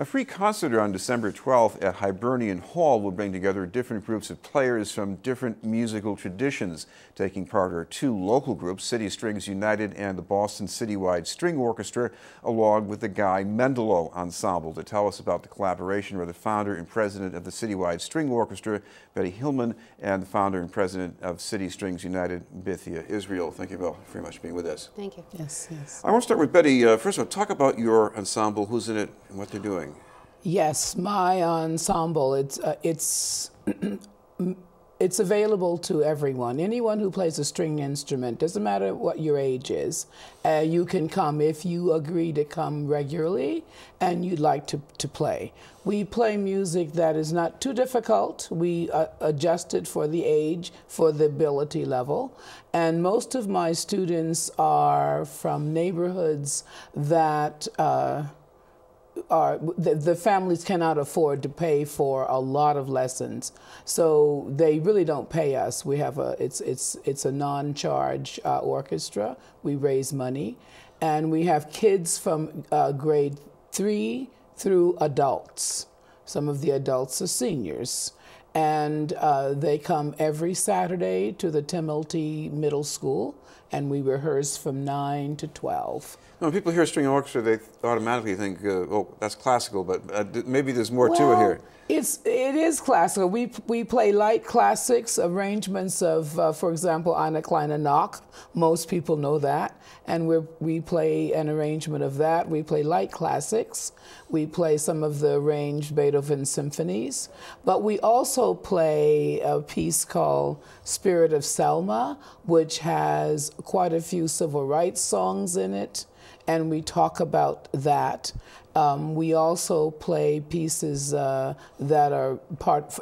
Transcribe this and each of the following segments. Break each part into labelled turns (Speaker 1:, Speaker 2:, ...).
Speaker 1: A free concert on December 12th at Hibernian Hall will bring together different groups of players from different musical traditions. Taking part are two local groups, City Strings United and the Boston Citywide String Orchestra, along with the Guy Mendelow Ensemble. To tell us about the collaboration are the founder and president of the Citywide String Orchestra, Betty Hillmon, and the founder and president of City Strings United, Bithya. Israel, thank you very much for being with us.
Speaker 2: Thank you.
Speaker 3: Yes, yes.
Speaker 1: I want to start with Betty. First of all, talk about your ensemble, who's in it, and what they're doing.
Speaker 3: Yes, my ensemble, it's available to everyone. Anyone who plays a string instrument, doesn't matter what your age is, you can come if you agree to come regularly and you'd like to play. We play music that is not too difficult. We adjust it for the age, for the ability level. And most of my students are from neighborhoods that the families cannot afford to pay for a lot of lessons, so they really don't pay us. We have it's a non-charge orchestra. We raise money, and we have kids from grade 3 through adults. Some of the adults are seniors, and they come every Saturday to the Timilty Middle School, and we rehearse from 9 to 12.
Speaker 1: When people hear string orchestra, they automatically think, oh, that's classical, but maybe there's more to it here.
Speaker 3: It is classical. We play light classics, arrangements of, for example, Eine kleine Nacht. Most people know that. And we play an arrangement of that. We play light classics. We play some of the arranged Beethoven symphonies. But we also play a piece called Spirit of Selma, which has quite a few civil rights songs in it. And we talk about that. We also play pieces that are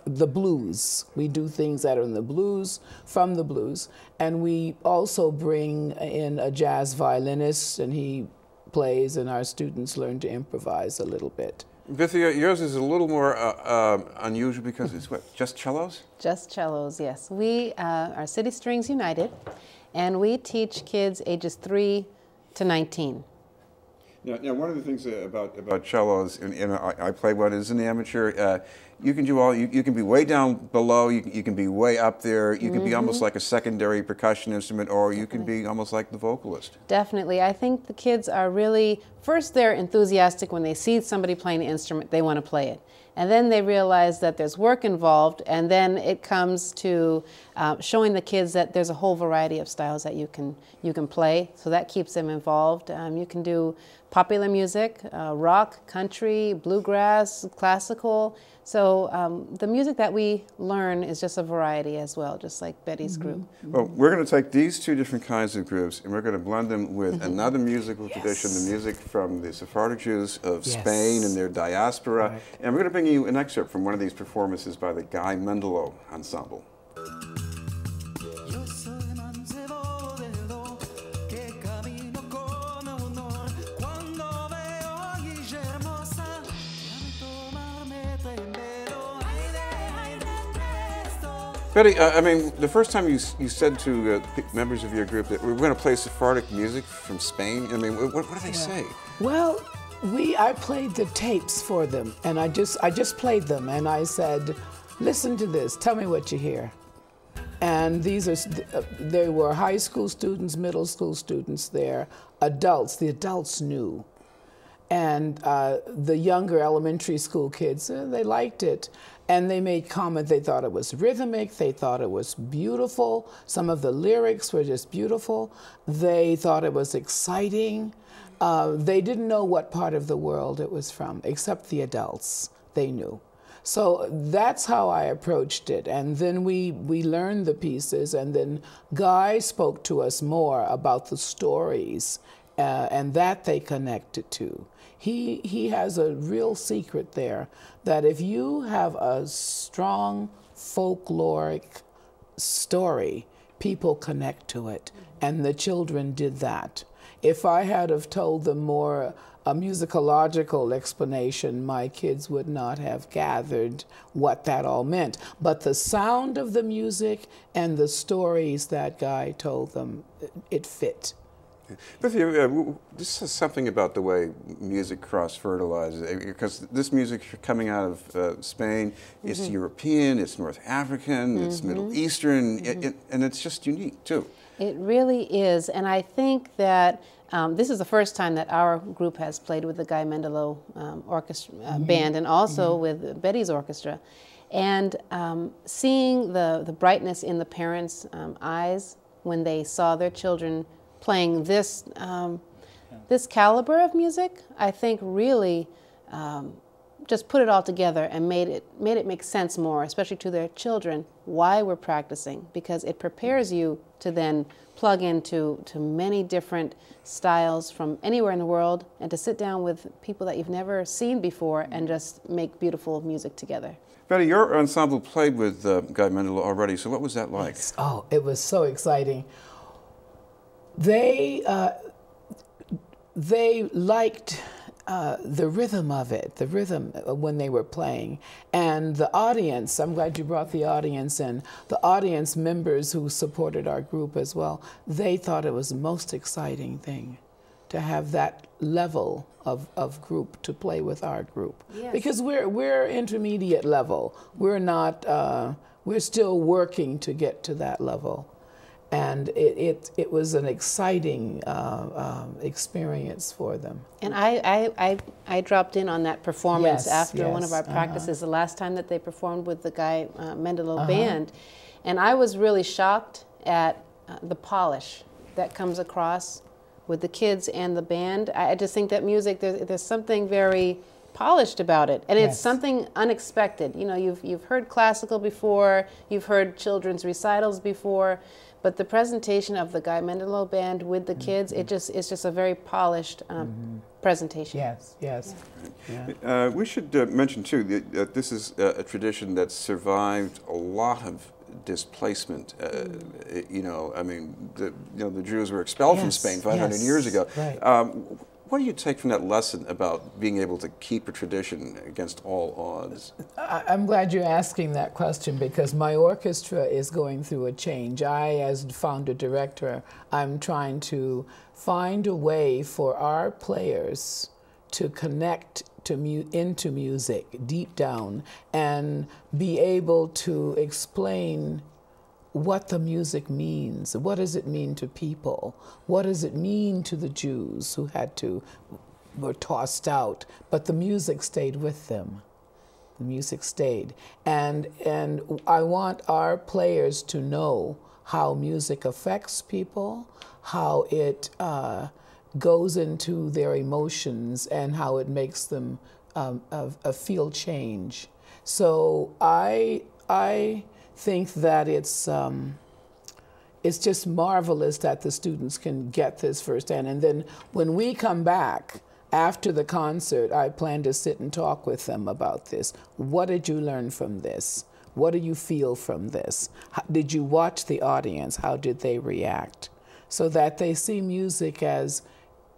Speaker 3: the blues. We do things that are in the blues, from the blues. And we also bring in a jazz violinist, and he plays, and our students learn to improvise a little bit.
Speaker 1: Bithya, yours is a little more unusual because it's what, just cellos?
Speaker 2: Just cellos, yes. We are City Strings United, and we teach kids ages 3 to 19.
Speaker 1: Now, one of the things about cellos, and I play one as an amateur, you can do all, you can be way down below, you can be way up there, you can be almost like a secondary percussion instrument, or you can be almost like the vocalist.
Speaker 2: Definitely. I think the kids are really, first they're enthusiastic when they see somebody playing an instrument, they want to play it. And then they realize that there's work involved, and then it comes to showing the kids that there's a whole variety of styles that you can play, so that keeps them involved. You can do popular music, rock, country, bluegrass, classical. So the music that we learn is just a variety as well, just like Betty's group.
Speaker 1: Well, we're going to take these two different kinds of groups and we're going to blend them with another musical tradition, the music from the Sephardic Jews of Spain and their diaspora. Right. And we're going to bring you an excerpt from one of these performances by the Guy Mendelow Ensemble. Betty, I mean, the first time you said to members of your group that we're going to play Sephardic music from Spain, I mean, what do they say?
Speaker 3: Well, I played the tapes for them, and I just played them, and I said, listen to this, tell me what you hear. And they were high school students, middle school students there, adults, the adults knew. And the younger elementary school kids, they liked it. And they made comment, they thought it was rhythmic, they thought it was beautiful. Some of the lyrics were just beautiful. They thought it was exciting. They didn't know what part of the world it was from, except the adults, they knew. So that's how I approached it. And then we learned the pieces, and then Guy spoke to us more about the stories, and that they connected to. He has a real secret there, that if you have a strong folkloric story, people connect to it, and the children did that. If I had have told them more a musicological explanation, my kids would not have gathered what that all meant. But the sound of the music and the stories that Guy told them, it fit.
Speaker 1: Bithya, this says something about the way music cross-fertilizes, because this music coming out of Spain, it's European, it's North African, it's Middle Eastern, and it's just unique, too.
Speaker 2: It really is, and I think that this is the first time that our group has played with the Guy Mendelow orchestra band, and also with Betty's orchestra. And seeing the brightness in the parents' eyes when they saw their children playing this this caliber of music, I think really just put it all together and made it make sense more, especially to their children, why we're practicing, because it prepares you to then plug into many different styles from anywhere in the world, and to sit down with people that you've never seen before and just make beautiful music together.
Speaker 1: Betty, your ensemble played with Guy Mendelow already, so what was that like?
Speaker 3: Yes. Oh, it was so exciting. They liked the rhythm of it, the rhythm when they were playing. And the audience, I'm glad you brought the audience in, the audience members who supported our group as well, they thought it was the most exciting thing to have that level of group to play with our group. Yes. Because we're intermediate level. We're not, we're still working to get to that level. And it was an exciting experience for them.
Speaker 2: And I dropped in on that performance after one of our practices, the last time that they performed with the Guy Mendelow band. And I was really shocked at the polish that comes across with the kids and the band. I just think that music, there's something very polished about it, and it's something unexpected. You know, you've heard classical before, you've heard children's recitals before, but the presentation of the Guy Mendelow band with the kids, it's just a very polished presentation.
Speaker 3: Yes, yes.
Speaker 1: Yeah. We should mention too that this is a tradition that survived a lot of displacement. You know, I mean, the Jews were expelled from Spain 500 years ago. Right. What do you take from that lesson about being able to keep a tradition against all odds?
Speaker 3: I'm glad you're asking that question, because my orchestra is going through a change. as founder director, I'm trying to find a way for our players to connect into music deep down and be able to explain what the music means. What does it mean to people? What does it mean to the Jews who were tossed out, but the music stayed with them. The music stayed. And I want our players to know how music affects people, how it goes into their emotions, and how it makes them feel change. So I think that it's just marvelous that the students can get this firsthand. And then when we come back after the concert, I plan to sit and talk with them about this. What did you learn from this? What do you feel from this? Did you watch the audience? How did they react? So that they see music as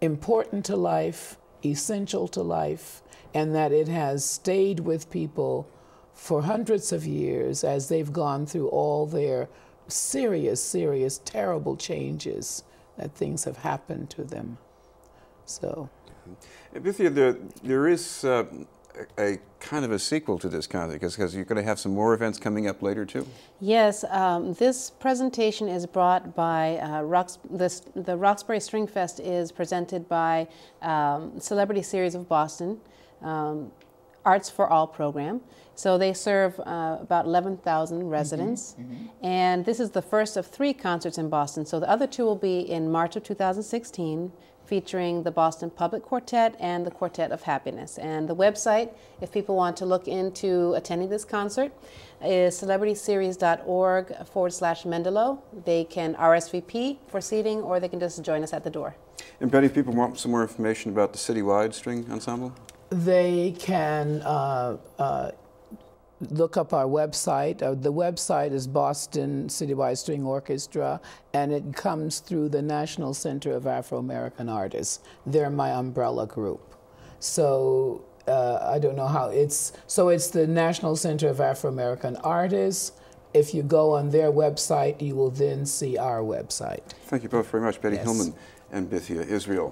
Speaker 3: important to life, essential to life, and that it has stayed with people for hundreds of years as they've gone through all their serious, terrible changes, that things have happened to them. So,
Speaker 1: Bithya, there is a kind of a sequel to this concert, because you're going to have some more events coming up later too.
Speaker 2: Yes, this presentation is brought by the Roxbury String Fest is presented by Celebrity Series of Boston, Arts for All program. So they serve about 11,000 residents. And this is the first of 3 concerts in Boston. So the other 2 will be in March of 2016, featuring the Boston Public Quartet and the Quartet of Happiness. And the website, if people want to look into attending this concert, is celebrityseries.org/Mendelow. They can RSVP for seating, or they can just join us at the door.
Speaker 1: And Betty, if people want some more information about the citywide string ensemble?
Speaker 3: They can look up our website. The website is Boston Citywide String Orchestra, and it comes through the National Center of Afro-American Artists. They're my umbrella group. So I don't know how it's the National Center of Afro-American Artists. If you go on their website, you will then see our website.
Speaker 1: Thank you both very much, Betty Hillmon and Bithya, Israel.